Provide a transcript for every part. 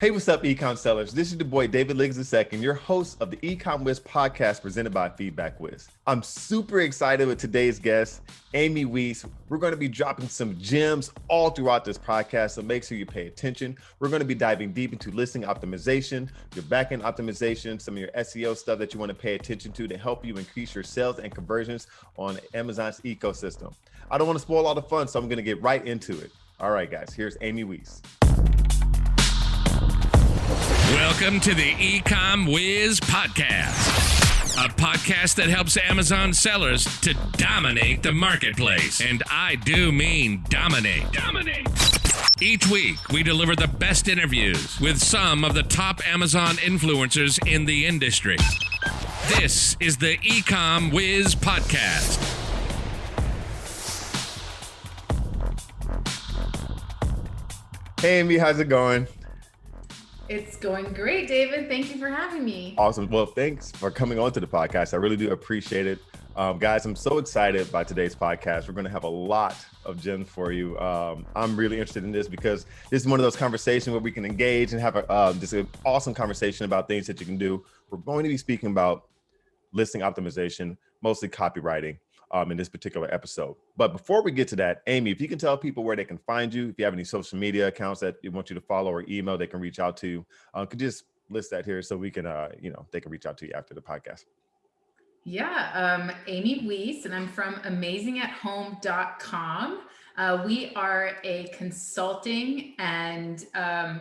Hey, what's up, ecom sellers? This is your boy, David Liggs II, your host of the eComWhiz podcast presented by FeedbackWhiz. I'm super excited with today's guest, Amy Weiss. We're going to be dropping some gems all throughout this podcast, so make sure you pay attention. We're going to be diving deep into listing optimization, your backend optimization, some of your SEO stuff that you want to pay attention to help you increase your sales and conversions on Amazon's ecosystem. I don't want to spoil all the fun, so I'm going to get right into it. All right, guys, here's Amy Weiss. Welcome to the eComWhiz podcast, a podcast that helps Amazon sellers to dominate the marketplace. And I do mean dominate. Each week, we deliver the best interviews with some of the top Amazon influencers in the industry. This is the eComWhiz podcast. Hey, Amy, how's it going? It's going great, David. Thank you for having me. Awesome. Well, thanks for coming on to the podcast. I really do appreciate it. Guys, I'm so excited about today's podcast. We're going to have a lot of gems for you. I'm really interested in this because this is one of those conversations where we can engage and have just an awesome conversation about things that you can do. We're going to be speaking about listing optimization, mostly copywriting, in this particular episode. But before we get to that, Amy, if you can tell people where they can find you, if you have any social media accounts that you want you to follow or email, they can reach out to, could you just list that here so we can, they can reach out to you after the podcast. Yeah, Amy Weiss, and I'm from amazingathome.com. We are a consulting and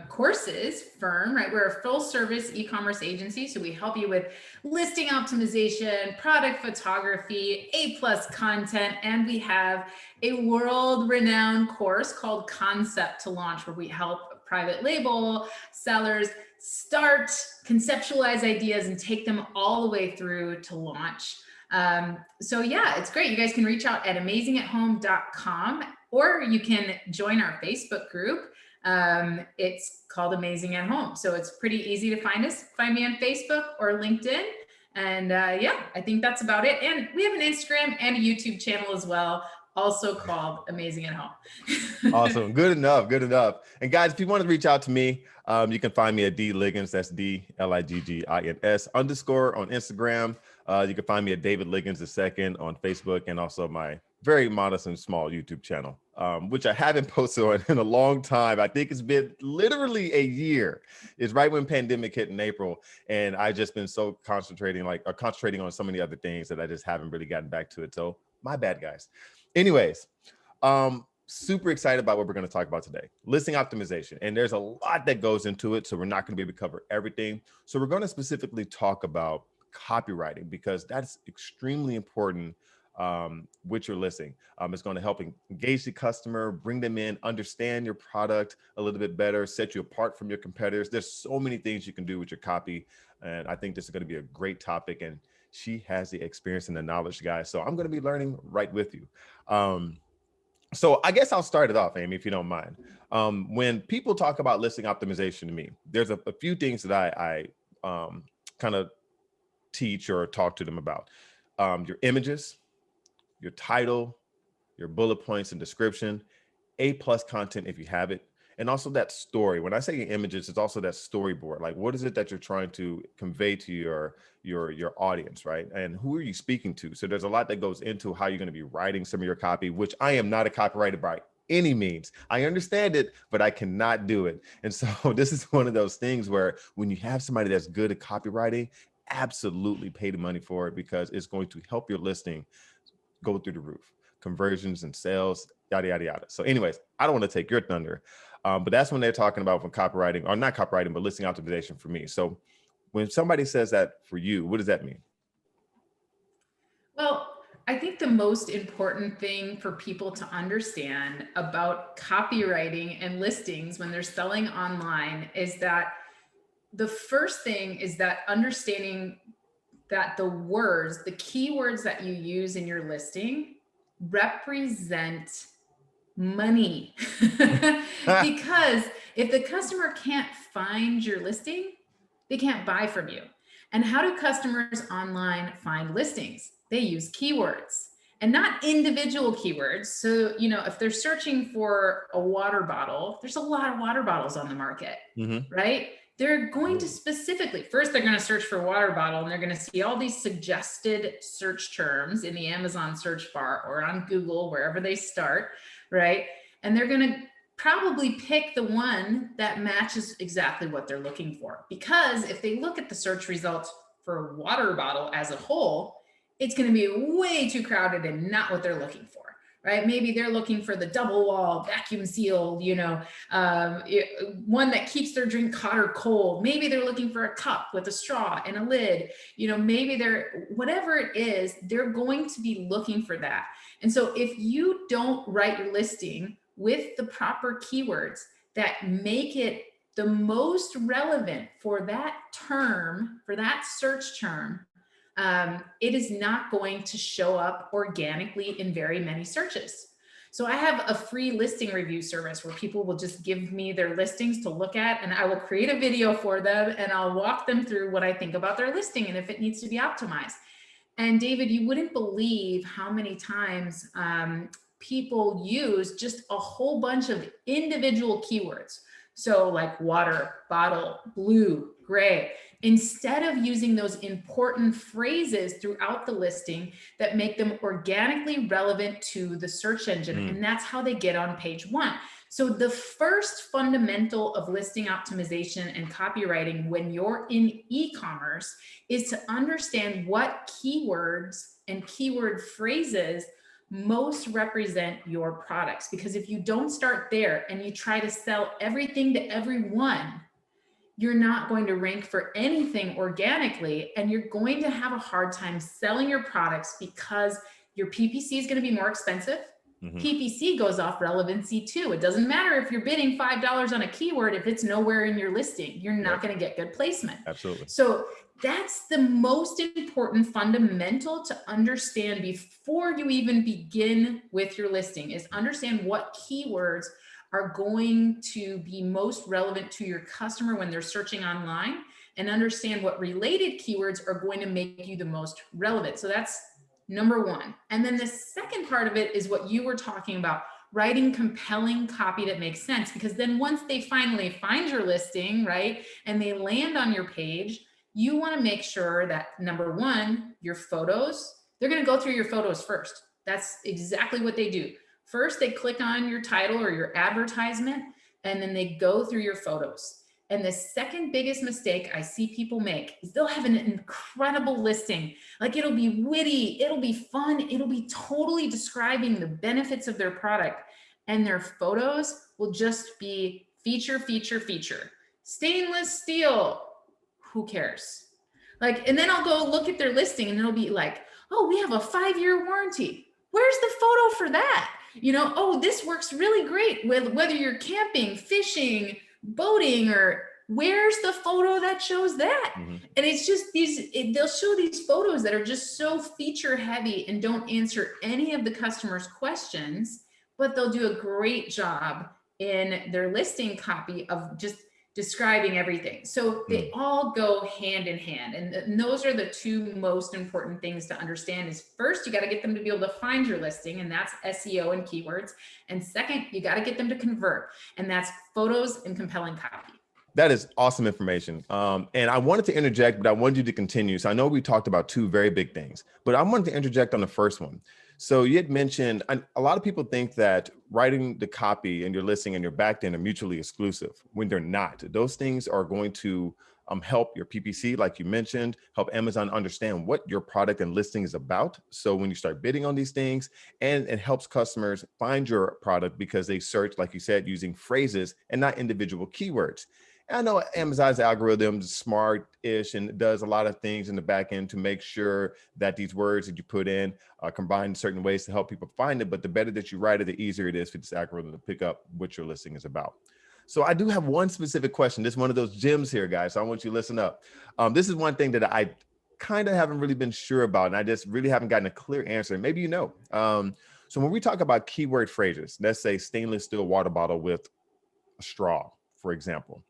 courses firm, right? We're a full service e-commerce agency. So we help you with listing optimization, product photography, A+ content, and we have a world-renowned course called Concept to Launch, where we help private label sellers start, conceptualize ideas, and take them all the way through to launch. So yeah, it's great. You guys can reach out at amazingathome.com, or you can join our Facebook group. It's called Amazing at Home. So it's pretty easy to find us. Find me on Facebook or LinkedIn. And yeah, I think that's about it. And we have an Instagram and a YouTube channel as well, also called Amazing at Home. Awesome. Good enough. And guys, if you want to reach out to me, you can find me at DLiggins, that's DLiggins _ on Instagram. You can find me at David Liggins II on Facebook, and also my very modest and small YouTube channel, which I haven't posted on in a long time. I think it's been literally a year. It's right when pandemic hit in April. And I've just been so concentrating on so many other things that I just haven't really gotten back to it. So my bad, guys. Anyways, super excited about what we're going to talk about today. Listing optimization. And there's a lot that goes into it, so we're not going to be able to cover everything. So we're going to specifically talk about copywriting, because that's extremely important with your listing. It's going to help engage the customer, bring them in, understand your product a little bit better, set you apart from your competitors. There's so many things you can do with your copy. And I think this is going to be a great topic. And she has the experience and the knowledge, guys. So I'm going to be learning right with you. So I guess I'll start it off, Amy, if you don't mind. When people talk about listing optimization to me, there's a few things that I kind of teach or talk to them about. Your images, your title, your bullet points and description, A+ content if you have it, and also that story. When I say your images, it's also that storyboard. Like, what is it that you're trying to convey to your audience, right? And who are you speaking to? So there's a lot that goes into how you're going to be writing some of your copy, which I am not a copywriter by any means. I understand it, but I cannot do it. And so this is one of those things where when you have somebody that's good at copywriting, absolutely pay the money for it, because it's going to help your listing go through the roof. Conversions and sales, yada, yada, yada. So anyways, I don't want to take your thunder, but that's when they're talking about from copywriting, or not copywriting, but listing optimization for me. So when somebody says that for you, what does that mean? Well, I think the most important thing for people to understand about copywriting and listings when they're selling online is that the first thing is that understanding that the keywords that you use in your listing represent money. Because if the customer can't find your listing, they can't buy from you. And how do customers online find listings? They use keywords. and not individual keywords. So, if they're searching for a water bottle, there's a lot of water bottles on the market, right? They're going to specifically, first, they're going to search for water bottle, and they're going to see all these suggested search terms in the Amazon search bar or on Google, wherever they start, right? And they're going to probably pick the one that matches exactly what they're looking for. Because if they look at the search results for water bottle as a whole, it's going to be way too crowded and not what they're looking for, right? Maybe they're looking for the double wall, vacuum sealed, one that keeps their drink hot or cold. Maybe they're looking for a cup with a straw and a lid. Maybe whatever it is, they're going to be looking for that. And so if you don't write your listing with the proper keywords that make it the most relevant for that term, for that search term, it is not going to show up organically in very many searches. So I have a free listing review service where people will just give me their listings to look at, and I will create a video for them, and I'll walk them through what I think about their listing and if it needs to be optimized. And David, you wouldn't believe how many times people use just a whole bunch of individual keywords. So like water, bottle, blue, gray, instead of using those important phrases throughout the listing that make them organically relevant to the search engine. And that's how they get on page one. So the first fundamental of listing optimization and copywriting when you're in e-commerce is to understand what keywords and keyword phrases most represent your products. Because if you don't start there and you try to sell everything to everyone, you're not going to rank for anything organically, and you're going to have a hard time selling your products because your PPC is going to be more expensive. PPC goes off relevancy too. It doesn't matter if you're bidding $5 on a keyword. If it's nowhere in your listing, you're not going to get good placement. Absolutely. So that's the most important fundamental to understand before you even begin with your listing, is understand what keywords are going to be most relevant to your customer when they're searching online, and understand what related keywords are going to make you the most relevant. So that's number one. And then the second part of it is what you were talking about, writing compelling copy that makes sense. Because then once they finally find your listing, right, and they land on your page, you want to make sure that, number one, your photos, they're going to go through your photos first. That's exactly what they do. First, they click on your title or your advertisement, and then they go through your photos. And the second biggest mistake I see people make is they'll have an incredible listing. Like, it'll be witty, it'll be fun, it'll be totally describing the benefits of their product. And their photos will just be feature, feature, feature. Stainless steel, who cares? Like, and then I'll go look at their listing and it'll be like, oh, we have a 5-year warranty. Where's the photo for that? Oh, this works really great with whether you're camping, fishing, boating, or where's the photo that shows that? And it's just they'll show these photos that are just so feature heavy and don't answer any of the customer's questions, but they'll do a great job in their listing copy of just describing everything. So they all go hand in hand. And those are the two most important things to understand. Is first, you got to get them to be able to find your listing, and that's SEO and keywords. And second, you got to get them to convert, and that's photos and compelling copy. That is awesome information. And I wanted to interject, but I wanted you to continue. So I know we talked about two very big things, but I wanted to interject on the first one. So you had mentioned, a lot of people think that writing the copy and your listing and your back end are mutually exclusive, when they're not. Those things are going to help your PPC, like you mentioned, help Amazon understand what your product and listing is about. So when you start bidding on these things, and it helps customers find your product because they search, like you said, using phrases and not individual keywords. I know Amazon's algorithm is smart-ish and does a lot of things in the back end to make sure that these words that you put in are combined in certain ways to help people find it. But the better that you write it, the easier it is for this algorithm to pick up what your listing is about. So I do have one specific question. This is one of those gems here, guys. So I want you to listen up. This is one thing that I kind of haven't really been sure about, and I just really haven't gotten a clear answer. Maybe you know. So when we talk about keyword phrases, let's say stainless steel water bottle with a straw, for example.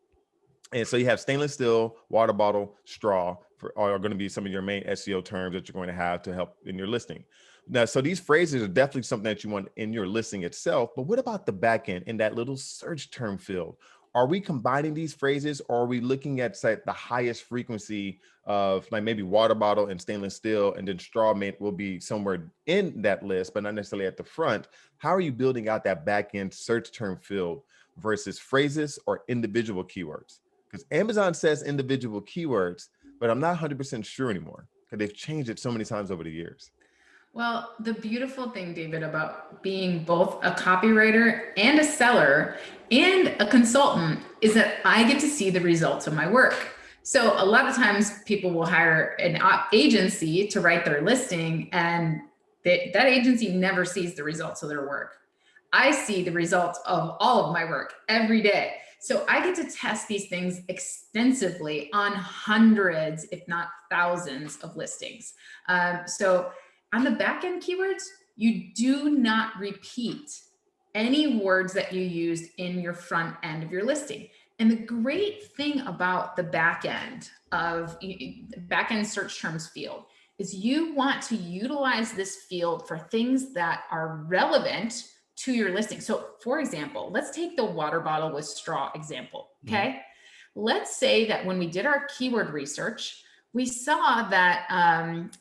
And so you have stainless steel, water bottle, straw are going to be some of your main SEO terms that you're going to have to help in your listing. Now, so these phrases are definitely something that you want in your listing itself, but what about the back end in that little search term field? Are we combining these phrases, or are we looking at, say, the highest frequency of like maybe water bottle and stainless steel, and then straw will be somewhere in that list, but not necessarily at the front? How are you building out that back end search term field versus phrases or individual keywords? Because Amazon says individual keywords, but I'm not 100% sure anymore because they've changed it so many times over the years. Well, the beautiful thing, David, about being both a copywriter and a seller and a consultant is that I get to see the results of my work. So a lot of times people will hire an agency to write their listing, and that agency never sees the results of their work. I see the results of all of my work every day. So I get to test these things extensively on hundreds, if not thousands of listings. So on the back end keywords, you do not repeat any words that you used in your front end of your listing. And the great thing about the back end search terms field is you want to utilize this field for things that are relevant to your listing. So for example, let's take the water bottle with straw example, okay? Mm-hmm. Let's say that when we did our keyword research, we saw that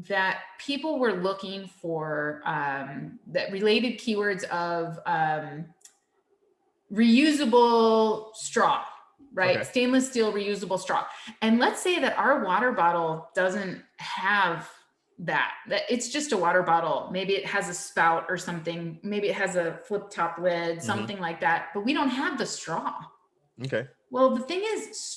that people were looking for that related keywords of reusable straw, right? Okay. Stainless steel reusable straw. And let's say that our water bottle doesn't have that it's just a water bottle. Maybe it has a spout or something. Maybe it has a flip top lid, something like that, but we don't have the straw. Okay. Well, the thing is, reusable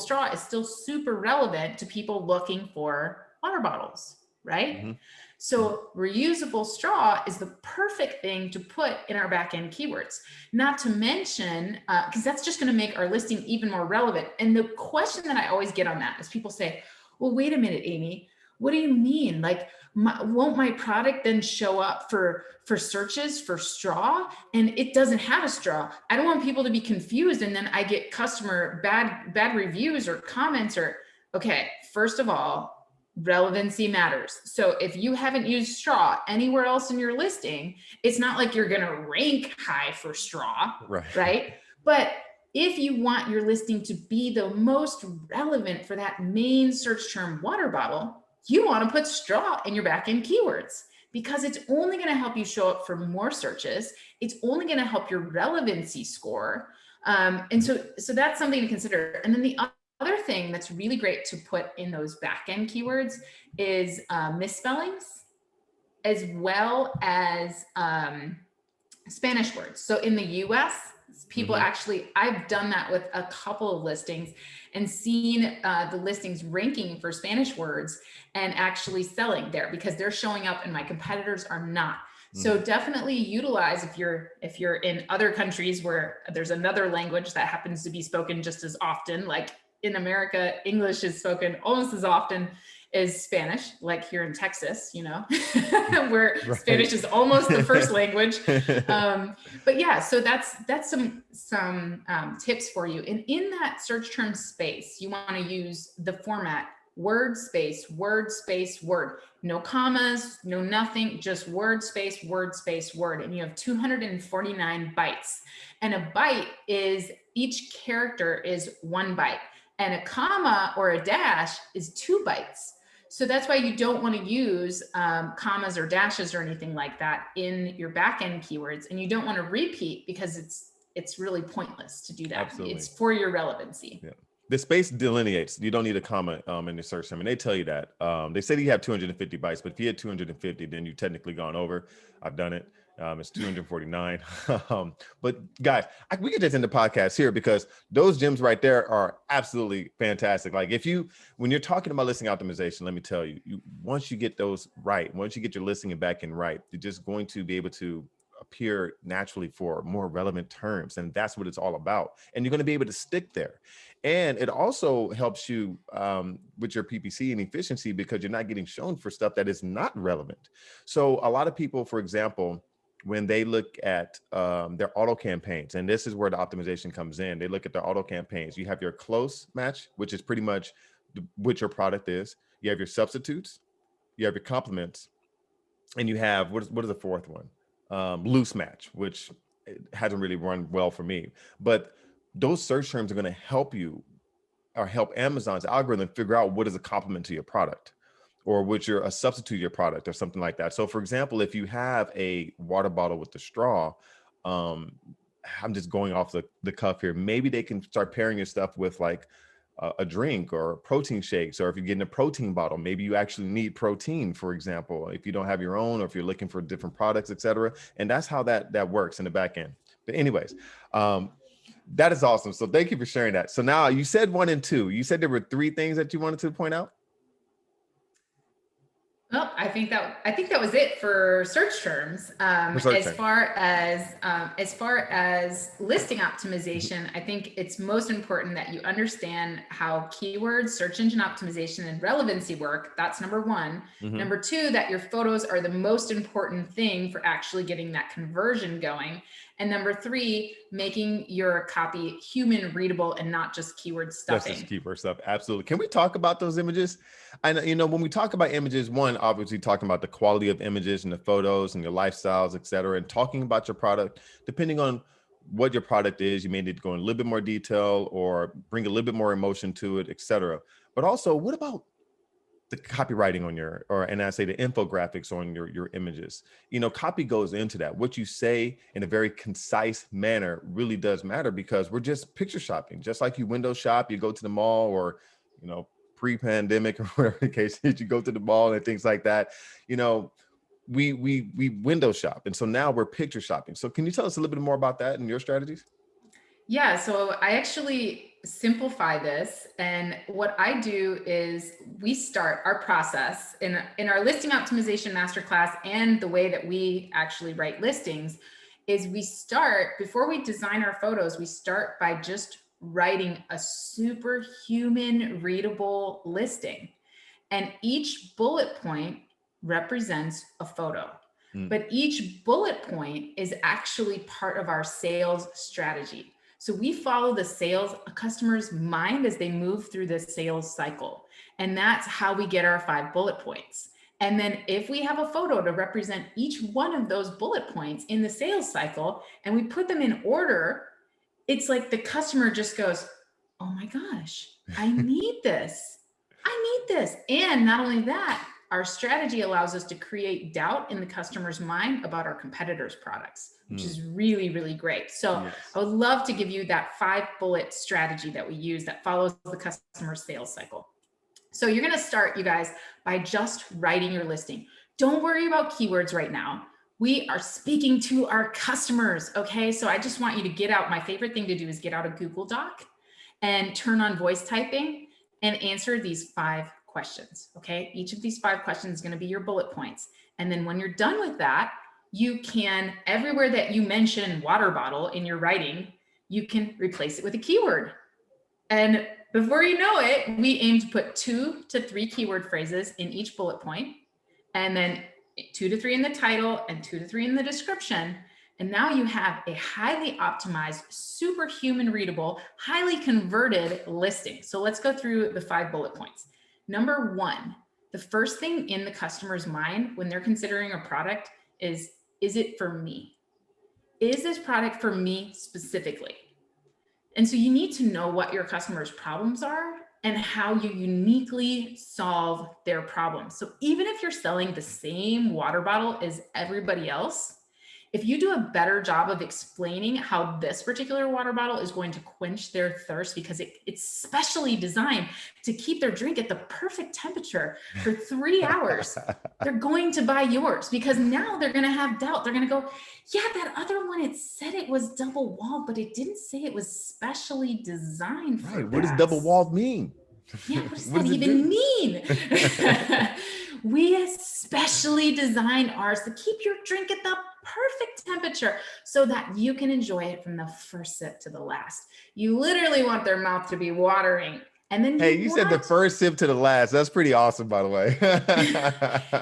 straw is still super relevant to people looking for water bottles, right? Mm-hmm. So reusable straw is the perfect thing to put in our back-end keywords, not to mention, because that's just going to make our listing even more relevant. And the question that I always get on that is people say, well, wait a minute, Amy, what do you mean? Like, won't my product then show up for searches for straw, and it doesn't have a straw? I don't want people to be confused, and then I get customer bad reviews or comments. Or okay, first of all, relevancy matters. So if you haven't used straw anywhere else in your listing, it's not like you're going to rank high for straw, right? But if you want your listing to be the most relevant for that main search term water bottle, you want to put straw in your back-end keywords, because it's only going to help you show up for more searches. It's only going to help your relevancy score. And so that's something to consider. And then the other thing that's really great to put in those back-end keywords is misspellings, as well as Spanish words. So in the US, people actually, I've done that with a couple of listings and seen the listings ranking for Spanish words and actually selling there, because they're showing up and my competitors are not. So definitely utilize, if you're in other countries where there's another language that happens to be spoken just as often, like in America, English is spoken almost as often as Spanish, like here in Texas, where Spanish is almost the first language. But yeah, so that's some tips for you. And in that search term space, you want to use the format word space, word space, word. No commas, no nothing, just word space, word space, word. And you have 249 bytes. And a byte is, each character is 1 byte. And a comma or a dash is 2 bytes. So that's why you don't want to use commas or dashes or anything like that in your back-end keywords. And you don't want to repeat, because it's really pointless to do that. Absolutely. It's for your relevancy. Yeah. The space delineates. You don't need a comma in the search term. And they tell you that. They say you have 250 bytes, but if you had 250, then you've technically gone over. I've done it. It's 249. But guys, we could just end the podcast here, because those gems right there are absolutely fantastic. Like when you're talking about listing optimization, let me tell you, once you get those right, once you get your listing and back end right, you're just going to be able to appear naturally for more relevant terms. And that's what it's all about. And you're going to be able to stick there. And it also helps you with your PPC and efficiency, because you're not getting shown for stuff that is not relevant. So a lot of people, for example, when they look at their auto campaigns, and this is where the optimization comes in, they look at their auto campaigns. You have your close match, which is pretty much what your product is. You have your substitutes, you have your compliments, and you have, what is the fourth one? Loose match, which hasn't really run well for me. But those search terms are going to help you, or help Amazon's algorithm figure out what is a complement to your product, or which you're a substitute to your product, or something like that. So for example, if you have a water bottle with the straw, I'm just going off the cuff here, maybe they can start pairing your stuff with like a drink or protein shakes, or if you're getting a protein bottle, maybe you actually need protein, for example, if you don't have your own, or if you're looking for different products, etc. And that's how that works in the back end. But anyways, that is awesome. So thank you for sharing that. So now you said 1 and 2. You said there were 3 things that you wanted to point out. Well, I think that was it for search terms. As far as listing optimization, I think it's most important that you understand how keywords, search engine optimization, and relevancy work. That's number 1. Number 2, that your photos are the most important thing for actually getting that conversion going. And number 3, making your copy human readable and not just keyword stuffing. That's just keyword stuff. Absolutely. Can we talk about those images? I know, when we talk about images, one, obviously talking about the quality of images and the photos and your lifestyles, et cetera, and talking about your product, depending on what your product is, you may need to go in a little bit more detail or bring a little bit more emotion to it, et cetera. But also, what about the copywriting on and I say the infographics on your images? Copy goes into that. What you say in a very concise manner really does matter, because we're just picture shopping. Just like you window shop, you go to the mall, or, pre-pandemic or whatever the case is, you go to the mall and things like that. We window shop. And so now we're picture shopping. So can you tell us a little bit more about that and your strategies? Yeah, so I actually simplify this. And what I do is we start our process in our listing optimization masterclass, and the way that we actually write listings is we start, before we design our photos, we start by just writing a superhuman readable listing. And each bullet point represents a photo. But each bullet point is actually part of our sales strategy. So we follow a customer's mind as they move through the sales cycle. And that's how we get our 5 bullet points. And then if we have a photo to represent each one of those bullet points in the sales cycle, and we put them in order, it's like the customer just goes, oh my gosh, I need this. I need this. And not only that, our strategy allows us to create doubt in the customer's mind about our competitors' products, which is really, really great. So yes. I would love to give you that 5-bullet strategy that we use that follows the customer sales cycle. So you're going to start, you guys, by just writing your listing. Don't worry about keywords right now. We are speaking to our customers. Okay. So I just want you to get out. My favorite thing to do is get out a Google Doc and turn on voice typing and answer these 5 questions. Okay. Each of these 5 questions is going to be your bullet points. And then when you're done with that, you can, everywhere that you mention water bottle in your writing, you can replace it with a keyword. And before you know it, we aim to put 2 to 3 keyword phrases in each bullet point, and then 2 to 3 in the title and 2 to 3 in the description. And now you have a highly optimized, superhuman readable, highly converted listing. So let's go through the 5 bullet points. Number 1, the first thing in the customer's mind when they're considering a product is it for me? Is this product for me specifically? And so you need to know what your customer's problems are and how you uniquely solve their problems. So even if you're selling the same water bottle as everybody else, if you do a better job of explaining how this particular water bottle is going to quench their thirst, because it's specially designed to keep their drink at the perfect temperature for 3 hours, they're going to buy yours, because now they're going to have doubt. They're going to go, yeah, that other one, it said it was double walled, but it didn't say it was specially designed for that. What does double walled mean? Yeah, what does that even mean? We especially designed ours to keep your drink at the perfect temperature so that you can enjoy it from the first sip to the last. You literally want their mouth to be watering. And then you said the first sip to the last. That's pretty awesome, by the way.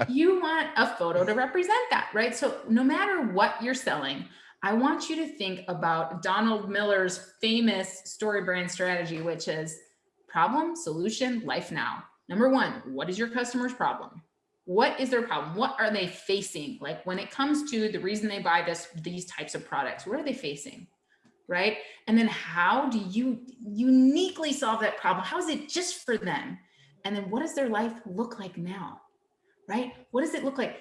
You want a photo to represent that, right? So no matter what you're selling, I want you to think about Donald Miller's famous story brand strategy, which is problem, solution, life now. Number 1, what is your customer's problem? What is their problem? What are they facing? Like when it comes to the reason they buy these types of products, what are they facing? Right? And then how do you uniquely solve that problem? How is it just for them? And then what does their life look like now? Right? What does it look like?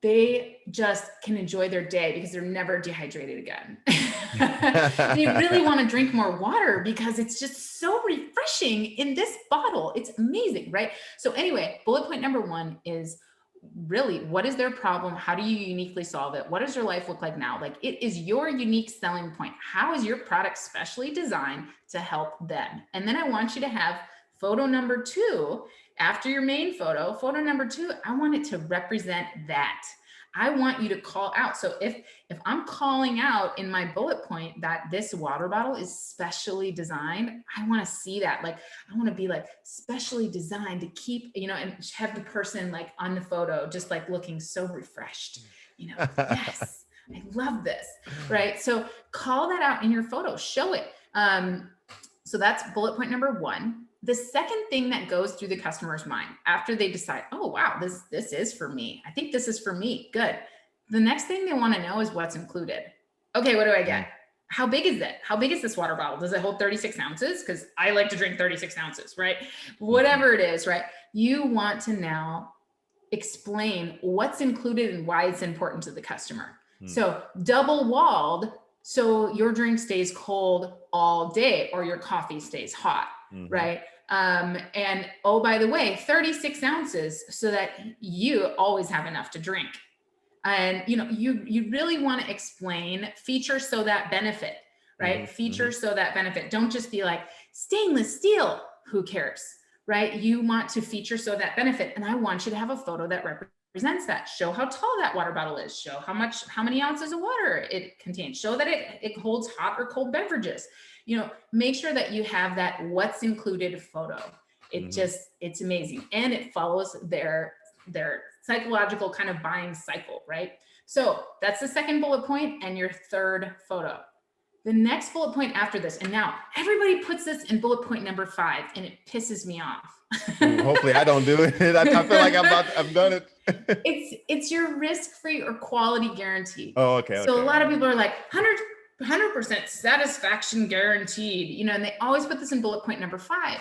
They just can enjoy their day because they're never dehydrated again. They really want to drink more water because it's just so refreshing in this bottle. It's amazing, right? So anyway, bullet point number 1 is really, what is their problem? How do you uniquely solve it? What does your life look like now? Like, it is your unique selling point. How is your product specially designed to help them? And then I want you to have photo number 2 after your main photo. Photo number 2, I want it to represent that. I want you to call out. So if I'm calling out in my bullet point that this water bottle is specially designed, I want to see that. Like, I want to be like specially designed to keep, you know, and have the person like on the photo, just like looking so refreshed, you know, yes, I love this. Right. So call that out in your photo, show it. So that's bullet point number 1. The second thing that goes through the customer's mind after they decide, oh, wow, this is for me. I think this is for me. Good. The next thing they want to know is what's included. Okay, what do I get? How big is it? How big is this water bottle? Does it hold 36 ounces? Because I like to drink 36 ounces, right? Whatever it is, right? You want to now explain what's included and why it's important to the customer. So double walled, so your drink stays cold all day or your coffee stays hot. Right. And oh, by the way, 36 ounces so that you always have enough to drink. And, you know, you really want to explain feature so that benefit, right? Feature so that benefit. Don't just be like stainless steel. Who cares? Right. You want to feature so that benefit. And I want you to have a photo that represents that. Show how tall that water bottle is. Show how many ounces of water it contains. Show that it holds hot or cold beverages. You know, make sure that you have that what's included photo. It's amazing. And it follows their psychological kind of buying cycle, right? So that's the second bullet point and your third photo. The next bullet point after this, and now everybody puts this in bullet point number 5 and it pisses me off. Hopefully I don't do it. I feel like I've done it. It's your risk-free or quality guarantee. Oh, okay. So a lot of people are like 100% satisfaction guaranteed, you know, and they always put this in bullet point number 5.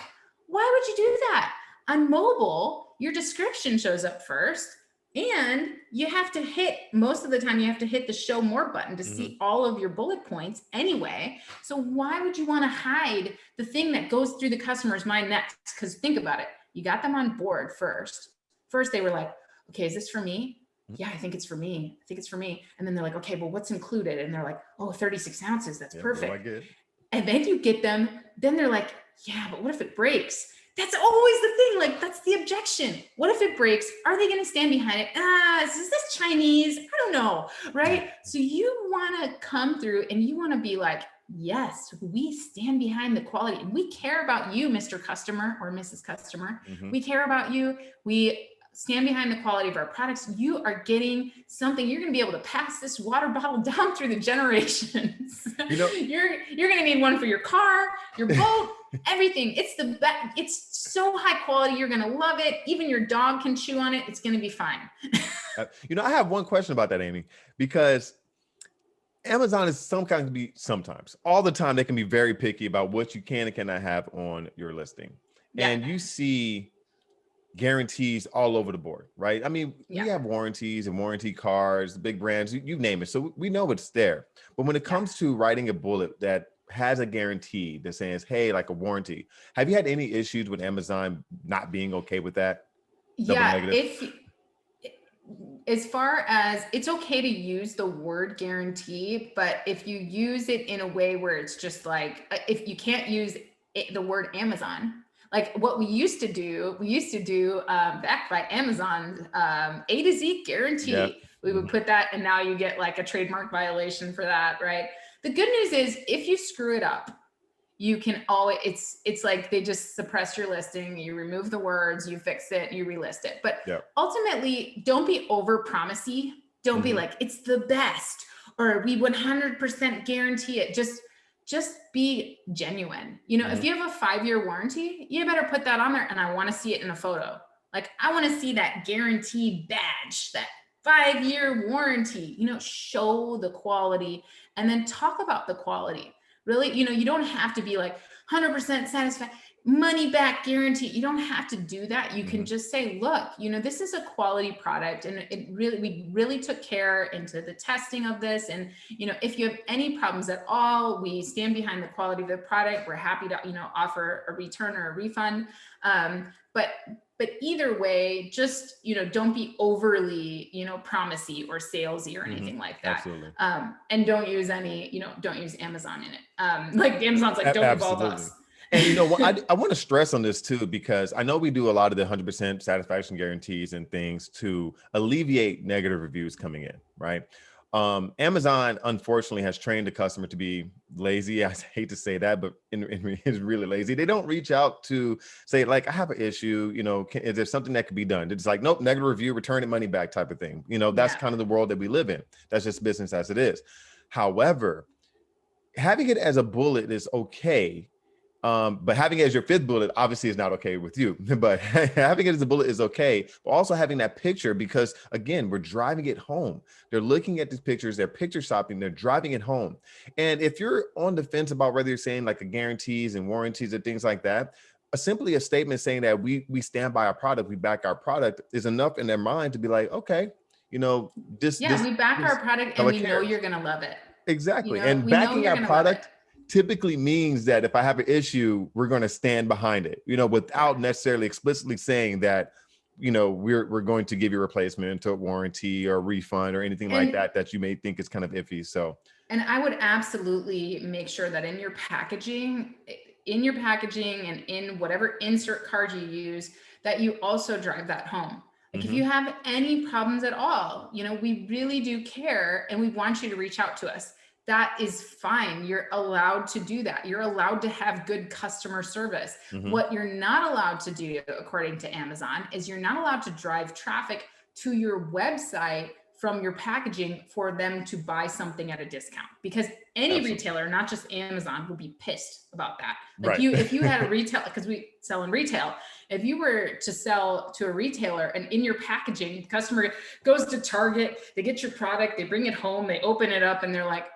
Why would you do that? On mobile, your description shows up first, and you have to most of the time, you have to hit the show more button to see all of your bullet points anyway. So why would you want to hide the thing that goes through the customer's mind next? Because think about it. You got them on board first. First, they were like, okay, is this for me? Yeah, I think it's for me. I think it's for me. And then they're like, okay, well, what's included? And they're like, oh, 36 ounces. That's perfect. And then you get them, then they're like, yeah, but what if it breaks? That's always the thing. Like, that's the objection. What if it breaks? Are they going to stand behind it? Is this Chinese? I don't know. Right. So you want to come through and you want to be like, yes, we stand behind the quality and we care about you, Mr. Customer or Mrs. Customer. We care about you. We stand behind the quality of our products. You are getting something. You're going to be able to pass this water bottle down through the generations. You know, you're going to need one for your car, your boat, everything. It's the best. It's so high quality. You're going to love it. Even your dog can chew on it. It's going to be fine. You know, I have one question about that, Amy, because Amazon is sometimes all the time, they can be very picky about what you can and cannot have on your listing. And you see guarantees all over the board, right? I mean, we have warranties and warranty cards, big brands, you name it. So we know it's there. But when it comes to writing a bullet that has a guarantee that says, hey, like a warranty, have you had any issues with Amazon not being okay with that? As far as it's okay to use the word guarantee, but if you use it in a way where it's just like, if you can't use the word Amazon, like what we used to do backed by Amazon, A to Z guarantee. Yep. We would put that, and now you get like a trademark violation for that, right? The good news is if you screw it up, you can always, it's like they just suppress your listing, you remove the words, you fix it, you relist it. But ultimately, don't be over promisey. Don't be like, it's the best, or we 100% guarantee it. Just be genuine. You know, if you have a 5-year warranty, you better put that on there, and I want to see it in a photo. Like, I want to see that guarantee badge, that 5-year warranty, show the quality and then talk about the quality. Really, you don't have to be like 100% satisfied, money back guarantee. You don't have to do that. You can just say, look, this is a quality product, and we really took care into the testing of this. And, if you have any problems at all, we stand behind the quality of the product. We're happy to, offer a return or a refund. But either way, just, don't be overly, promisey or salesy or anything like that. Absolutely. And don't use don't use Amazon in it. Like Amazon's like, don't involve us. And I want to stress on this too, because I know we do a lot of the 100% satisfaction guarantees and things to alleviate negative reviews coming in, right? Amazon, unfortunately, has trained the customer to be lazy. I hate to say that, but it's really lazy. They don't reach out to say, like, I have an issue, is there something that could be done? It's like, nope, negative review, return it, money back type of thing. That's kind of the world that we live in. That's just business as it is. However, having it as a bullet is okay. But having it as your fifth bullet obviously is not okay with you, but having it as a bullet is okay. But also having that picture, because again, we're driving it home. They're looking at these pictures, they're picture shopping, they're driving it home. And if you're on the fence about whether you're saying like a guarantees and warranties and things like that, simply a statement saying that we stand by our product, we back our product is enough in their mind to be like, okay, we back our product and we know you're going to love it. Exactly. And backing our product typically means that if I have an issue, we're going to stand behind it, without necessarily explicitly saying that, we're going to give you a replacement, a warranty or a refund or anything like that you may think is kind of iffy. So, and I would absolutely make sure that in your packaging and in whatever insert card you use, that you also drive that home. Like if you have any problems at all, we really do care and we want you to reach out to us. That is fine. You're allowed to do that. You're allowed to have good customer service. What you're not allowed to do, according to Amazon, is you're not allowed to drive traffic to your website from your packaging for them to buy something at a discount, because any retailer, not just Amazon, would be pissed about that. Like if you had a retail, because we sell in retail, if you were to sell to a retailer and in your packaging, the customer goes to Target, they get your product, they bring it home, they open it up and they're like,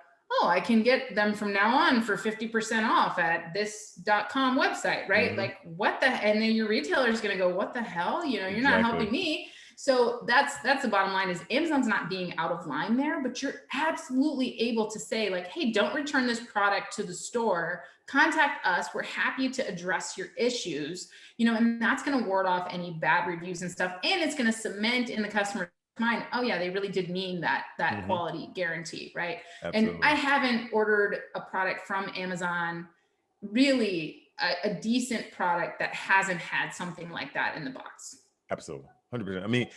oh, I can get them from now on for 50% off at this.com website, right? Like and then your retailer is going to go, what the hell? You're not helping me. So that's the bottom line, is Amazon's not being out of line there, but you're absolutely able to say like, hey, don't return this product to the store, contact us. We're happy to address your issues, and that's going to ward off any bad reviews and stuff. And it's going to cement in the customer mind, oh yeah, they really did mean that quality guarantee, right? Absolutely. And I haven't ordered a product from Amazon, really a decent product that hasn't had something like that in the box. Absolutely. 100%. I mean,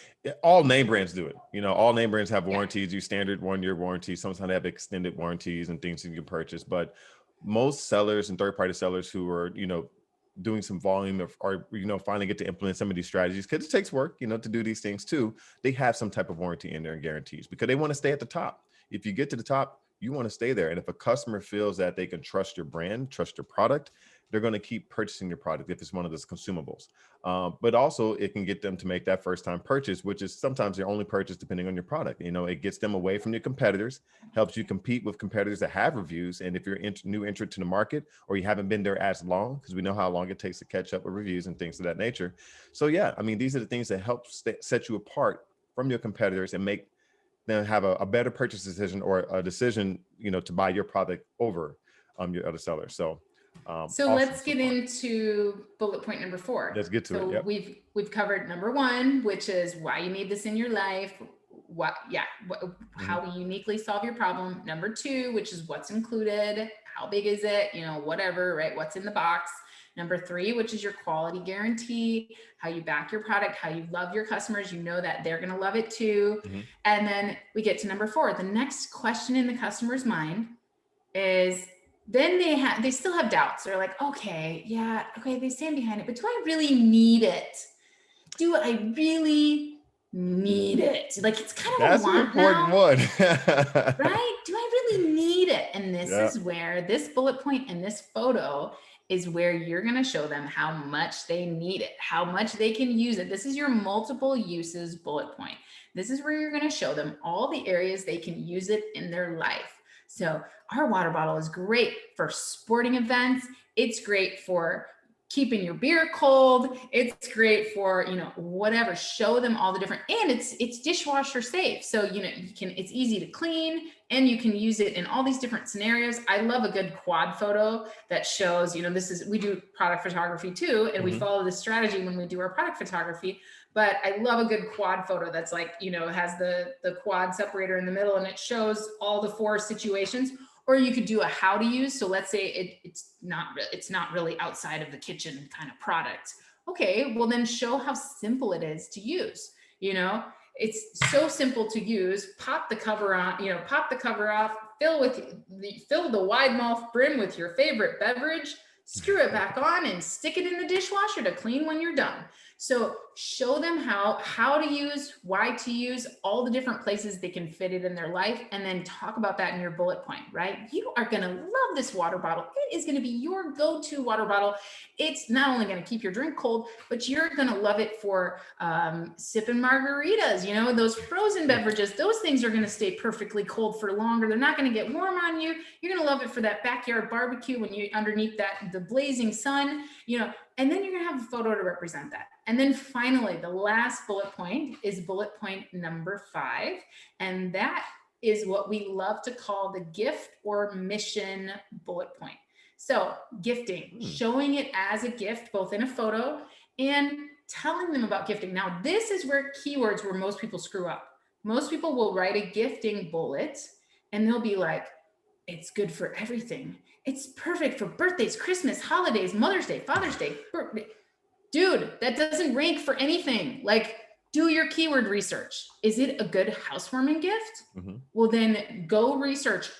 all name brands do it. All name brands have warranties, you standard 1-year warranties. Sometimes they have extended warranties and things you can purchase, but most sellers and third-party sellers who are, doing some volume or finally get to implement some of these strategies, because it takes work, to do these things too. They have some type of warranty in there and guarantees because they want to stay at the top. If you get to the top, you want to stay there. And if a customer feels that they can trust your brand, trust your product, they're going to keep purchasing your product if it's one of those consumables. But also it can get them to make that first time purchase, which is sometimes their only purchase depending on your product. It gets them away from your competitors, helps you compete with competitors that have reviews. And if you're new entrant to the market or you haven't been there as long, because we know how long it takes to catch up with reviews and things of that nature. So yeah, I mean, these are the things that help set you apart from your competitors and make them have a better purchase decision or a decision, to buy your product over your other sellers. So let's get into bullet point number 4. Let's get to it. Yep. We've covered number 1, which is why you need this in your life. How we uniquely solve your problem. Number 2, which is what's included, how big is it, whatever, right? What's in the box. Number 3, which is your quality guarantee, how you back your product, how you love your customers, that they're going to love it too. And then we get to number 4. The next question in the customer's mind is, then they still have doubts. They're like, okay, they stand behind it, but do I really need it? Do I really need it? Like, it's kind of that's a want an important now, one. right? Do I really need it? And this is where this bullet point and this photo is where you're going to show them how much they need it, how much they can use it. This is your multiple uses bullet point. This is where you're going to show them all the areas they can use it in their life. So our water bottle is great for sporting events. It's great for keeping your beer cold. It's great for, whatever. Show them all the different, and it's dishwasher safe. So, it's easy to clean, and you can use it in all these different scenarios. I love a good quad photo that shows, we do product photography too, and we follow this strategy when we do our product photography. But I love a good quad photo that's like, has the quad separator in the middle, and it shows all the 4 situations. Or you could do a how to use. So let's say it's not really outside of the kitchen kind of product. Okay, well then show how simple it is to use. It's so simple to use. Pop the cover on, pop the cover off, fill the wide mouth brim with your favorite beverage, screw it back on, and stick it in the dishwasher to clean when you're done. So show them how to use, why to use, all the different places they can fit it in their life, and then talk about that in your bullet point, right? You are going to love this water bottle. It is going to be your go-to water bottle. It's not only going to keep your drink cold, but you're going to love it for sipping margaritas, those frozen beverages. Those things are going to stay perfectly cold for longer. They're not going to get warm on you. You're going to love it for that backyard barbecue when you're underneath the blazing sun, and then you're going to have a photo to represent that. And then finally, the last bullet point is bullet point number 5. And that is what we love to call the gift or mission bullet point. So gifting, showing it as a gift, both in a photo and telling them about gifting. Now, this is where most people screw up. Most people will write a gifting bullet and they'll be like, it's good for everything. It's perfect for birthdays, Christmas, holidays, Mother's Day, Father's Day, birthday. Dude, that doesn't rank for anything. Like, do your keyword research. Is it a good housewarming gift? Well, then go research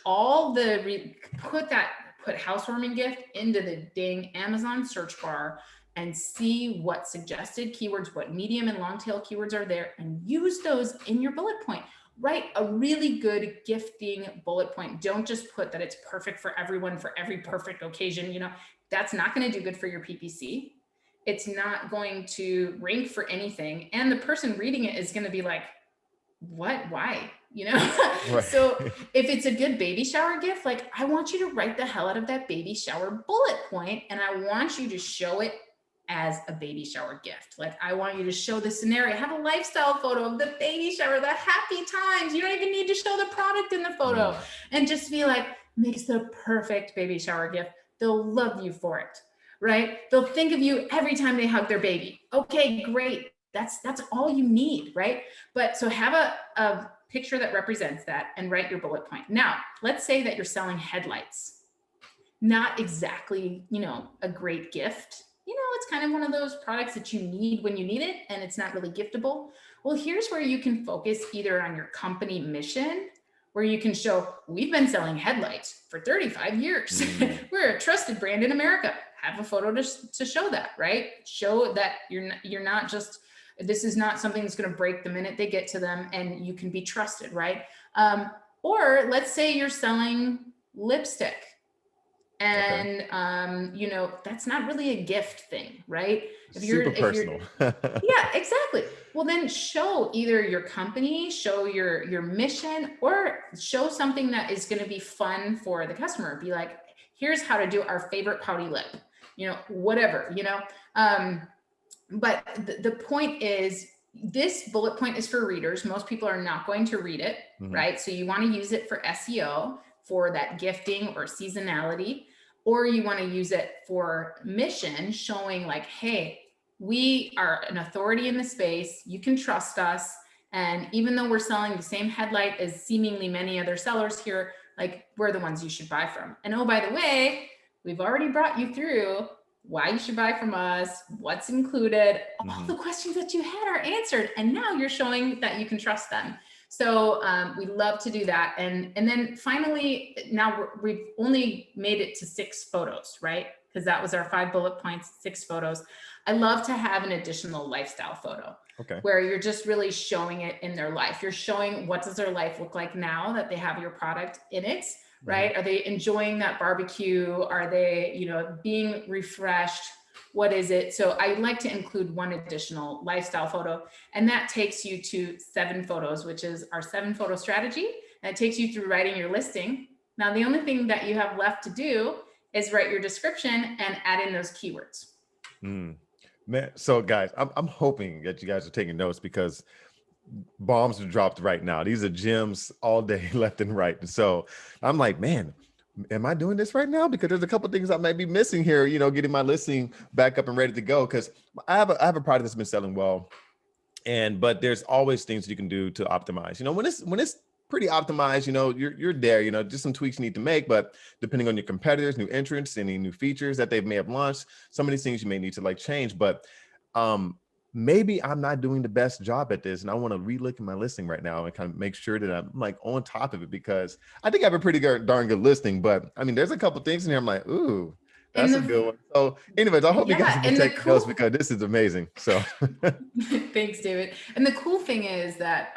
put housewarming gift into the dang Amazon search bar and see what suggested keywords, what medium and long tail keywords are there, and use those in your bullet point. Write a really good gifting bullet point. Don't just put that it's perfect for everyone for every perfect occasion. That's not going to do good for your PPC. It's not going to rank for anything. And the person reading it is going to be like, what, why, Right. So if it's a good baby shower gift, like I want you to write the hell out of that baby shower bullet point, and I want you to show it as a baby shower gift. Like I want you to show the scenario, have a lifestyle photo of the baby shower, the happy times. You don't even need to show the product in the photo, and just be like, makes the perfect baby shower gift. They'll love you for it, right? They'll think of you every time they hug their baby. Okay, great. That's all you need, right? But so have a picture that represents that and write your bullet point. Now, let's say that you're selling headlights. Not exactly, a great gift. It's kind of one of those products that you need when you need it, and it's not really giftable. Well, here's where you can focus either on your company mission, where you can show, we've been selling headlights for 35 years. We're a trusted brand in America. Have a photo to show that, right? Show that you're not just, this is not something that's going to break the minute they get to them, and you can be trusted, right? Or let's say you're selling lipstick. And, that's not really a gift thing, right? Super personal. Yeah, exactly. Well, then show either your company, show your mission, or show something that is going to be fun for the customer. Be like, here's how to do our favorite pouty lip, whatever, but the point is, this bullet point is for readers. Most people are not going to read it, right? So you want to use it for SEO, for that gifting or seasonality, or you want to use it for mission, showing like, hey, we are an authority in the space. You can trust us. And even though we're selling the same headlight as seemingly many other sellers here, like we're the ones you should buy from. And oh, by the way, we've already brought you through why you should buy from us, what's included, all the questions that you had are answered. And now you're showing that you can trust them. So we love to do that. And then finally, now we've only made it to 6 photos, right? Because that was our 5 bullet points, 6 photos. I love to have an additional lifestyle photo, where you're just really showing it in their life. You're showing what does their life look like now that they have your product in it. right? Are they enjoying that barbecue? Are they, being refreshed? What is it? So I like to include one additional lifestyle photo, and that takes you to 7 photos, which is our 7 photo strategy. And it takes you through writing your listing. Now, the only thing that you have left to do is write your description and add in those keywords. Man, so guys, I'm hoping that you guys are taking notes, because bombs are dropped right now. These are gems all day, left and right. So I'm like, man, am I doing this right now? Because there's a couple things I might be missing here, getting my listing back up and ready to go. Because I have a product that's been selling well, but there's always things you can do to optimize. When it's pretty optimized, you're there. Just some tweaks you need to make, but depending on your competitors, new entrants, any new features that they may have launched, some of these things you may need to change. But maybe I'm not doing the best job at this, and I want to relook at my listing right now and kind of make sure that I'm on top of it, because I think I have a pretty darn good listing. But I mean, there's a couple things in here I'm like, ooh, that's a good one. So anyways, I hope you guys can take notes, because this is amazing. So thanks, David. And the cool thing is that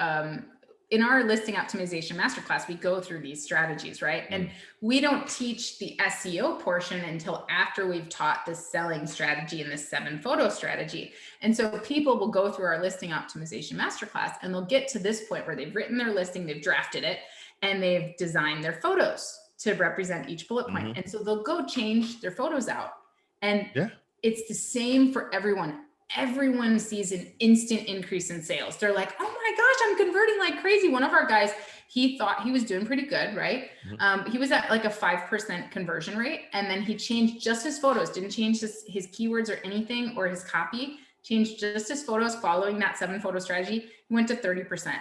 in our listing optimization masterclass, we go through these strategies, right? And we don't teach the SEO portion until after we've taught the selling strategy and the 7 photo strategy. And so people will go through our listing optimization masterclass, and they'll get to this point where they've written their listing, they've drafted it, and they've designed their photos to represent each bullet point. And so they'll go change their photos out. And it's the same for everyone. Everyone sees an instant increase in sales. They're like, oh my gosh, I'm converting like crazy. One of our guys, he thought he was doing pretty good, right? He was at like a 5% conversion rate. And then he changed just his photos, didn't change his keywords or anything, or his copy, changed just his photos following that 7 photo strategy. He went to 30%.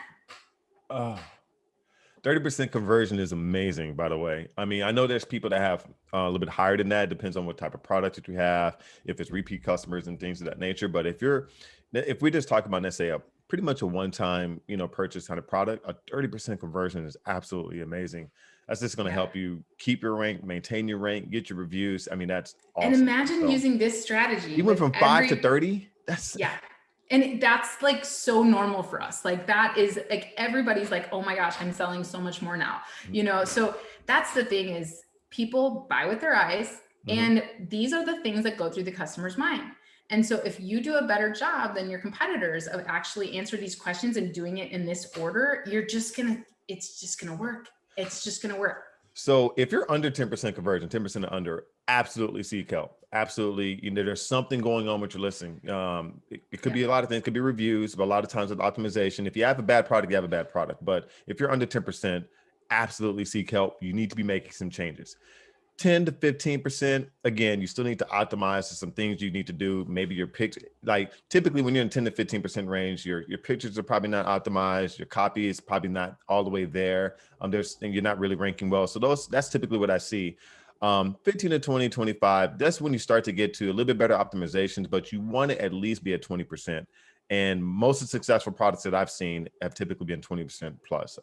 30% conversion is amazing, by the way. I mean, I know there's people that have a little bit higher than that. It depends on what type of product that you have, if it's repeat customers and things of that nature. But if we just talk about, let's say, pretty much a one-time, purchase kind of product, a 30% conversion is absolutely amazing. That's just going to help you keep your rank, maintain your rank, get your reviews. I mean, that's awesome. And imagine using this strategy. You went from 5 to 30? And that's like so normal for us. Like that is like, everybody's like, oh my gosh, I'm selling so much more now. So that's the thing, is people buy with their eyes, and these are the things that go through the customer's mind. And so if you do a better job than your competitors of actually answering these questions and doing it in this order, it's just going to work. It's just going to work. So if you're under 10% conversion, 10% or under, absolutely seek help. Absolutely. There's something going on with your listing. It could be a lot of things. It could be reviews, but a lot of times with optimization, if you have a bad product, you have a bad product. But if you're under 10%, absolutely seek help. You need to be making some changes. 10 to 15%, again, you still need to optimize to some things you need to do. Maybe your picture, like typically when you're in 10 to 15% range, your pictures are probably not optimized. Your copy is probably not all the way there. And you're not really ranking well. So that's typically what I see. 15 to 20, 25, that's when you start to get to a little bit better optimizations, but you want to at least be at 20%. And most of the successful products that I've seen have typically been 20% plus.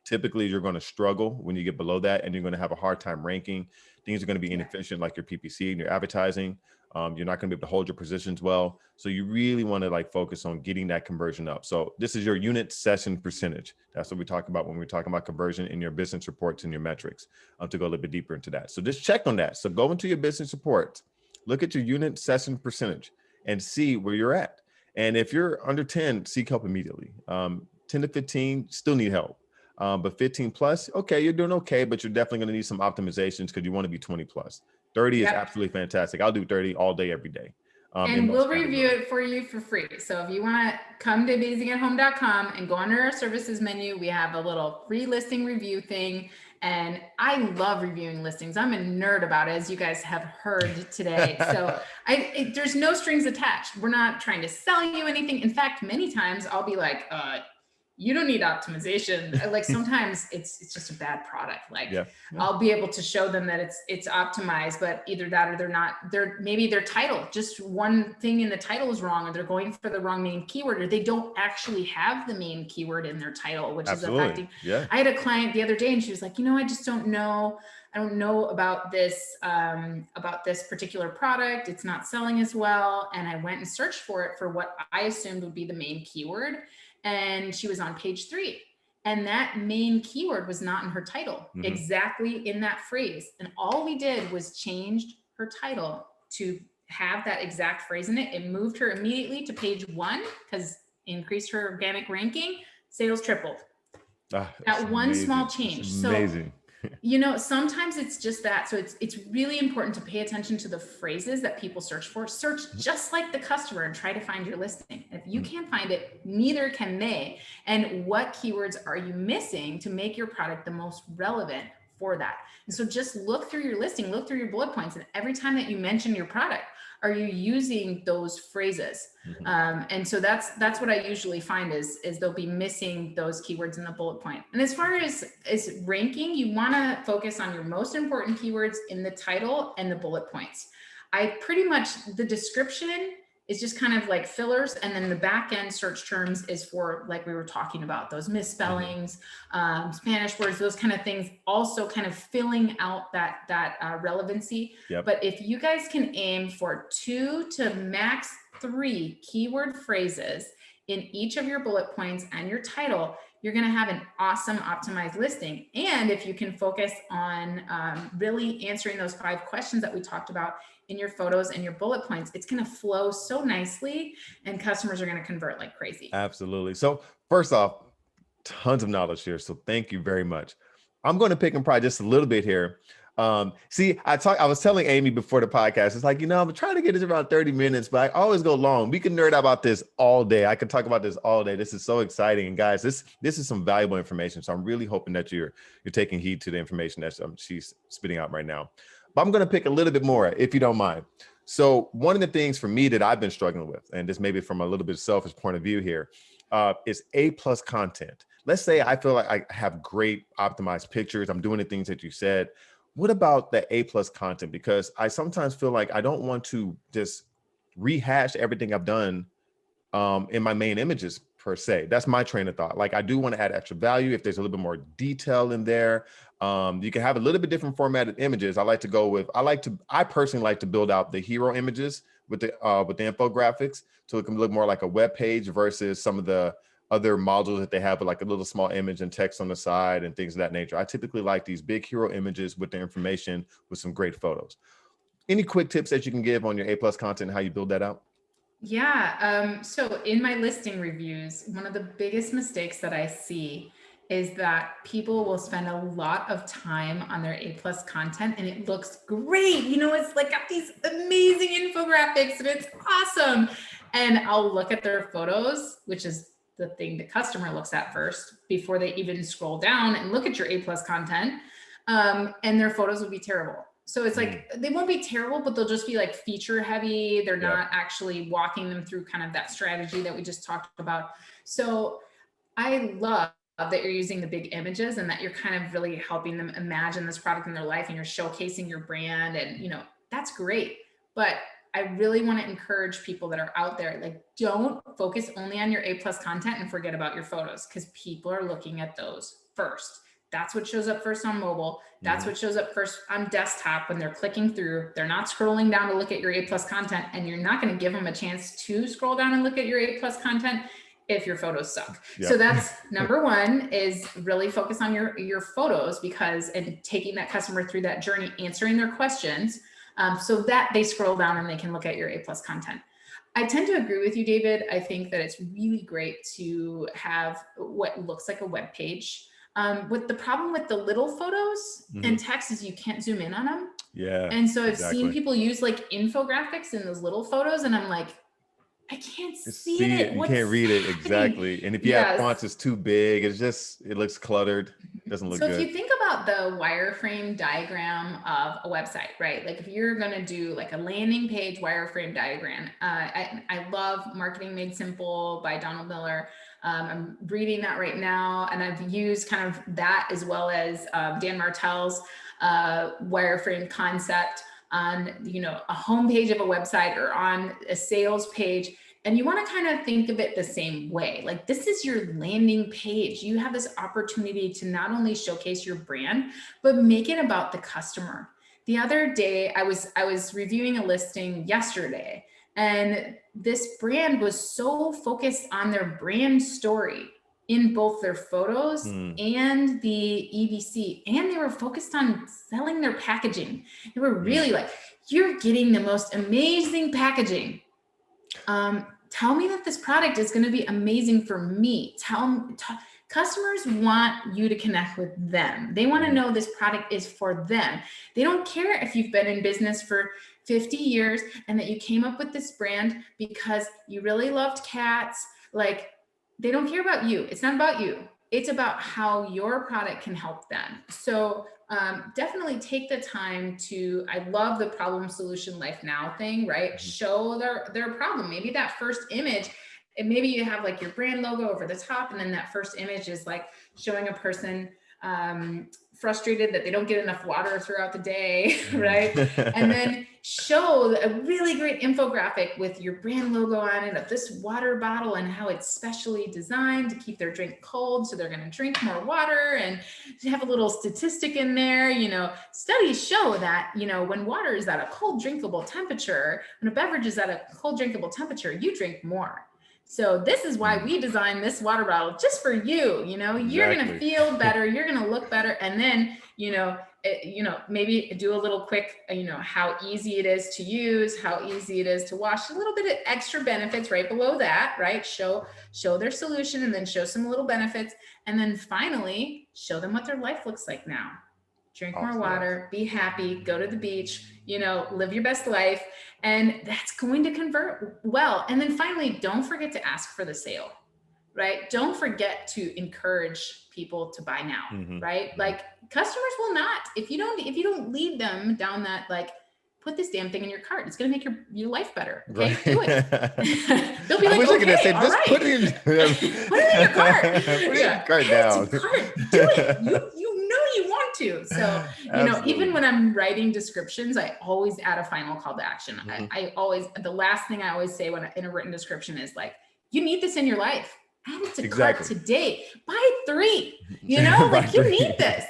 Typically, you're going to struggle when you get below that, and you're going to have a hard time ranking. Things are going to be inefficient, like your PPC and your advertising. You're not going to be able to hold your positions well. So you really want to focus on getting that conversion up. So this is your unit session percentage. That's what we talk about when we're talking about conversion in your business reports and your metrics, to go a little bit deeper into that. So just check on that. So go into your business reports, look at your unit session percentage, and see where you're at. And if you're under 10, seek help immediately. 10 to 15, still need help. But 15 plus, okay, you're doing okay, but you're definitely going to need some optimizations because you want to be 20 plus. 30 is absolutely fantastic. I'll do 30 all day, every day. And we'll review it for you for free. So if you want to come to amazingathome.com and go under our services menu, we have a little free listing review thing. And I love reviewing listings. I'm a nerd about it, as you guys have heard today. So there's no strings attached. We're not trying to sell you anything. In fact, many times I'll be like, you don't need optimization. Like sometimes it's just a bad product. I'll be able to show them that it's optimized, but either that or maybe their title, just one thing in the title is wrong, or they're going for the wrong main keyword, or they don't actually have the main keyword in their title, which is affecting. Yeah. I had a client the other day and she was like, I just don't know. I don't know about this particular product. It's not selling as well. And I went and searched for it for what I assumed would be the main keyword. And she was on page 3. And that main keyword was not in her title, exactly in that phrase. And all we did was changed her title to have that exact phrase in it. It moved her immediately to page 1 because increased her organic ranking, sales tripled. That one small change. It's amazing. So, sometimes it's just that. So it's really important to pay attention to the phrases that people search for. Search just like the customer and try to find your listing. If you can't find it, neither can they. And what keywords are you missing to make your product the most relevant for that? And so just look through your listing, look through your bullet points. And every time that you mention your product, are you using those phrases? And so that's what I usually find is they'll be missing those keywords in the bullet point. And as far as ranking, you want to focus on your most important keywords in the title and the bullet points. The description is just kind of like fillers. And then the back end search terms is for, like we were talking about, those misspellings, Spanish words, those kind of things, also kind of filling out that relevancy. Yep. But if you guys can aim for 2 to max 3 keyword phrases in each of your bullet points and your title, you're going to have an awesome optimized listing. And if you can focus on really answering those 5 questions that we talked about in your photos and your bullet points, it's going to flow so nicely and customers are going to convert like crazy. Absolutely. So first off, tons of knowledge here. So thank you very much. I'm going to pick and pry just a little bit here. I was telling Amy before the podcast, it's like, I'm trying to get this around 30 minutes, but I always go long. We can nerd out about this all day. I could talk about this all day. This is so exciting. And guys, this is some valuable information. So I'm really hoping that you're taking heed to the information that she's spitting out right now. But I'm going to pick a little bit more, if you don't mind. So one of the things for me that I've been struggling with, and this may be from a little bit selfish point of view here, is A+ content. Let's say I feel like I have great optimized pictures. I'm doing the things that you said. What about the A+ content? Because I sometimes feel like I don't want to just rehash everything I've done in my main images per se. That's my train of thought. Like I do want to add extra value if there's a little bit more detail in there. You can have a little bit different formatted images. I personally like to build out the hero images with the infographics, so it can look more like a web page versus some of the other modules that they have with like a little small image and text on the side and things of that nature. I typically like these big hero images with the information with some great photos. Any quick tips that you can give on your A+ content and how you build that out? Yeah. So in my listing reviews, one of the biggest mistakes that I see is that people will spend a lot of time on their A+ content and it looks great. It's like got these amazing infographics and it's awesome. And I'll look at their photos, which is the thing the customer looks at first before they even scroll down and look at your A+ content. And their photos will be terrible. So it's like, they won't be terrible, but they'll just be like feature heavy. They're not actually walking them through kind of that strategy that we just talked about. So I love that you're using the big images and that you're kind of really helping them imagine this product in their life and you're showcasing your brand and, that's great. But I really want to encourage people that are out there, like, don't focus only on your A+ content and forget about your photos because people are looking at those first. That's what shows up first on mobile. That's what shows up first on desktop when they're clicking through. They're not scrolling down to look at your A+ content, and you're not going to give them a chance to scroll down and look at your A+ content if your photos suck. Yep. So that's number one, is really focus on your photos and taking that customer through that journey, answering their questions so that they scroll down and they can look at your A+ content. I tend to agree with you, David. I think that it's really great to have what looks like a web page. With the problem with the little photos and text is you can't zoom in on them. Yeah. And so I've seen people use like infographics in those little photos and I'm like, I can't see it. You can't read it. Exactly. And if you have fonts, it's too big. It looks cluttered. It doesn't look good. So if you think about the wireframe diagram of a website, right? Like if you're going to do like a landing page wireframe diagram, I love Marketing Made Simple by Donald Miller. I'm reading that right now, and I've used kind of that as well as Dan Martell's wireframe concept on, a homepage of a website or on a sales page. And you want to kind of think of it the same way. Like this is your landing page. You have this opportunity to not only showcase your brand, but make it about the customer. The other day, I was reviewing a listing yesterday, and this brand was so focused on their brand story in both their photos and the EBC, and they were focused on selling their packaging. They were really like, you're getting the most amazing packaging. Tell me that this product is going to be amazing for me. Customers want you to connect with them. They want to know this product is for them. They don't care if you've been in business for 50 years and that you came up with this brand because you really loved cats. Like, they don't care about you. It's not about you. It's about how your product can help them. So definitely take the time to, I love the problem solution life now thing, right? Show their problem. Maybe that first image, and maybe you have like your brand logo over the top, and then that first image is like showing a person frustrated that they don't get enough water throughout the day, right? And then show a really great infographic with your brand logo on it of this water bottle and how it's specially designed to keep their drink cold, so they're going to drink more water, and have a little statistic in there. You know, studies show that, you know, when water is at a cold drinkable temperature, when a beverage is at a cold drinkable temperature, you drink more. So this is why we designed this water bottle just for you. You know, you're going to feel better. You're going to look better. And then, maybe do a little quick, how easy it is to use, how easy it is to wash, a little bit of extra benefits right below that, right? Show their solution, and then show some little benefits. And then finally show them what their life looks like now. Drink more water, be happy, go to the beach, live your best life. And that's going to convert well. And then finally, don't forget to ask for the sale, right? Don't forget to encourage people to buy now, right? Like, customers will not, if you don't lead them down that, like, put this damn thing in your cart. It's going to make your life better. Okay, Right. do it. They'll be like, okay, all right. Put it in your cart. Put it in your cart down. Do it. You want to. So, even when I'm writing descriptions, I always add a final call to action. I always, the last thing I always say in a written description is like, you need this in your life. Add it to cart today. Buy 3, you need this.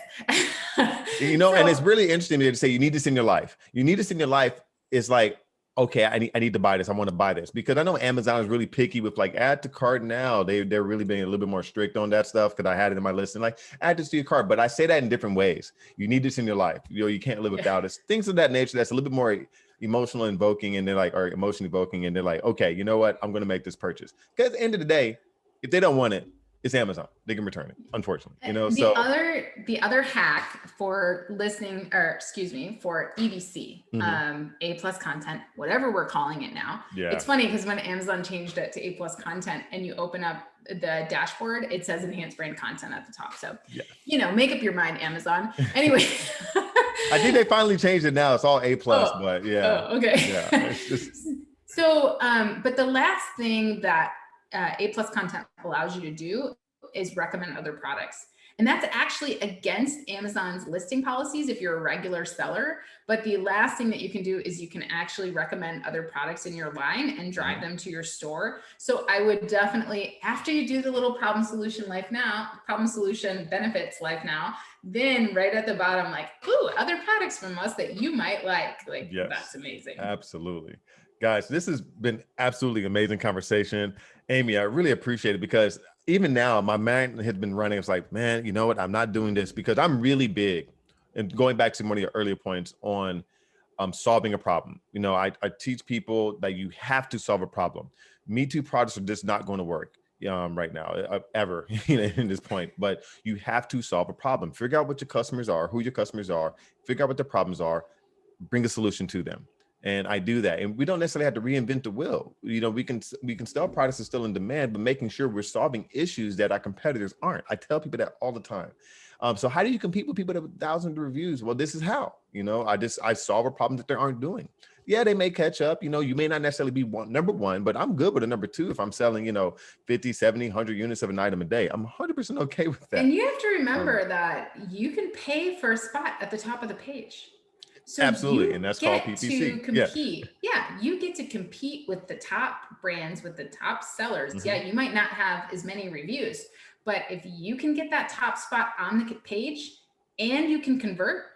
And it's really interesting to say you need this in your life. You need this in your life is like, okay, I need to buy this. I want to buy this, because I know Amazon is really picky with like add to cart now. They're really being a little bit more strict on that stuff, because I had it in my list and like add this to your cart. But I say that in different ways. You need this in your life. You can't live without it. Things of that nature that's a little bit more emotional invoking, and they're like, or emotion evoking, and they're like, okay, you know what? I'm going to make this purchase. Because at the end of the day, if they don't want it, it's Amazon. They can return it, unfortunately. The other hack for listening, for EBC, A+ content, whatever we're calling it now. Yeah. It's funny because when Amazon changed it to A+ content and you open up the dashboard, it says enhanced brand content at the top. So, make up your mind, Amazon. Anyway. I think they finally changed it now. It's all A+, but yeah. Oh, okay. Yeah. So, but the last thing that A+ content allows you to do is recommend other products. And that's actually against Amazon's listing policies if you're a regular seller. But the last thing that you can do is you can actually recommend other products in your line and drive them to your store. So I would definitely, after you do the little problem solution benefits life now, then right at the bottom, like, ooh, other products from us that you might like. Like, yes, that's amazing. Absolutely. Guys, this has been absolutely amazing conversation. Amy, I really appreciate it, because even now my mind has been running. It's like, man, you know what? I'm not doing this because I'm really big. And going back to one of your earlier points on solving a problem. I teach people that you have to solve a problem. Me Too products are just not going to work right now, ever in this point. But you have to solve a problem. Figure out what your customers are, who your customers are, figure out what their problems are, bring a solution to them. And I do that. And we don't necessarily have to reinvent the wheel. We can sell products that are still in demand, but making sure we're solving issues that our competitors aren't. I tell people that all the time. So how do you compete with people that have thousands of reviews? Well, this is how. I solve a problem that they aren't doing. Yeah, they may catch up. You may not necessarily be number 1, but I'm good with a number 2 if I'm selling, 50, 70, 100 units of an item a day. I'm 100% okay with that. And you have to remember that you can pay for a spot at the top of the page. So absolutely, and that's called PPC. To compete. Yeah, you get to compete with the top brands, with the top sellers. Yeah, you might not have as many reviews, but if you can get that top spot on the page and you can convert,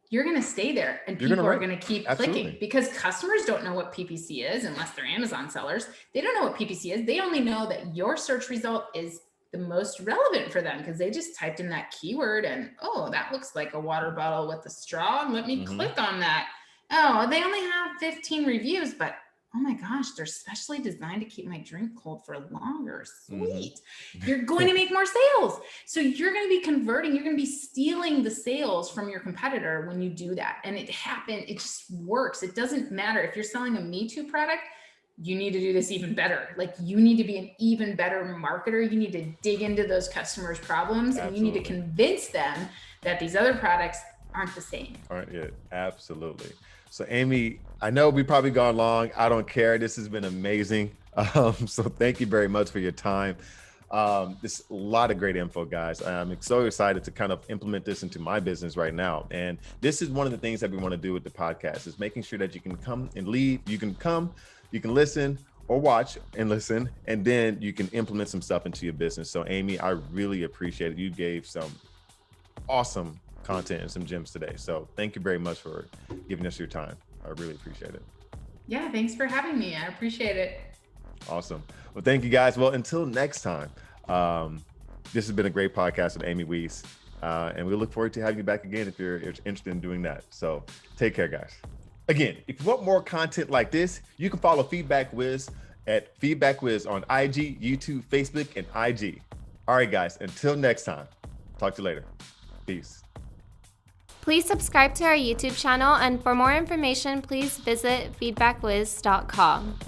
you're going to stay there, and people are going to keep clicking, because customers don't know what PPC is unless they're Amazon sellers. They don't know what PPC is. They only know that your search result is the most relevant for them because they just typed in that keyword and, oh, that looks like a water bottle with a straw. Let me click on that. Oh, they only have 15 reviews, but oh my gosh, they're specially designed to keep my drink cold for longer. Sweet. You're going to make more sales. So you're going to be converting, you're going to be stealing the sales from your competitor when you do that. And it just works. It doesn't matter if you're selling a Me Too product, you need to do this even better. Like you need to be an even better marketer. You need to dig into those customers' problems and you need to convince them that these other products aren't the same. Aren't it? Absolutely. So Amy, I know we've probably gone long. I don't care. This has been amazing. So thank you very much for your time. This a lot of great info, guys. I'm so excited to kind of implement this into my business right now. And this is one of the things that we want to do with the podcast is making sure that you can come and leave. You can come, you can listen or watch and listen, and then you can implement some stuff into your business. So Amy, I really appreciate it. You gave some awesome content and some gems today. So thank you very much for giving us your time. I really appreciate it. Yeah, thanks for having me. I appreciate it. Awesome. Well, thank you guys. Well, until next time, this has been a great podcast with Amy Whiz. And we look forward to having you back again if you're interested in doing that. So take care, guys. Again, if you want more content like this, you can follow FeedbackWhiz at FeedbackWhiz on IG, YouTube, Facebook, and IG. All right, guys, until next time, talk to you later. Peace. Please subscribe to our YouTube channel, and for more information, please visit feedbackwhiz.com.